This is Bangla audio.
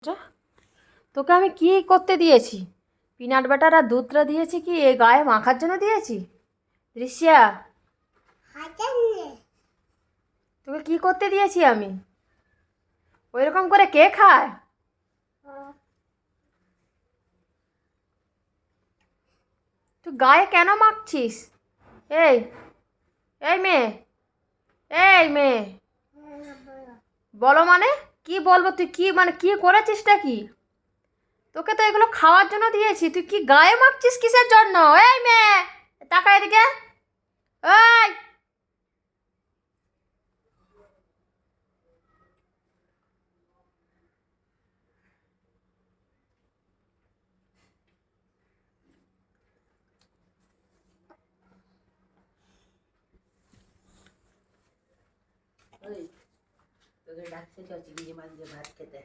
যা, তোকে আমি কি করতে দিয়েছি? পিনাট বাটার আর দুধটা দিয়েছি কি এ গায়ে মাখার জন্য দিয়েছি? দৃশ্যা, তোকে কি করতে দিয়েছি আমি? ওই রকম করে কে খায়? তুই গায়ে কেন মাখছিস? এই এই মেয়ে, এই মেয়ে, বলো মানে? কি বলবো? তুই কি মানে কি করেছিসটা কি? তোকে তো এগুলো খাওয়ার জন্য দিয়েছি, তুই কি গায়ে মাখছিস কিসের জন্য? এই মেয়ে, তাকা এদিকে। এই, ওই তোকে ডাকছে চ চিংড়ি মাছ দিয়ে ভাত খেতে।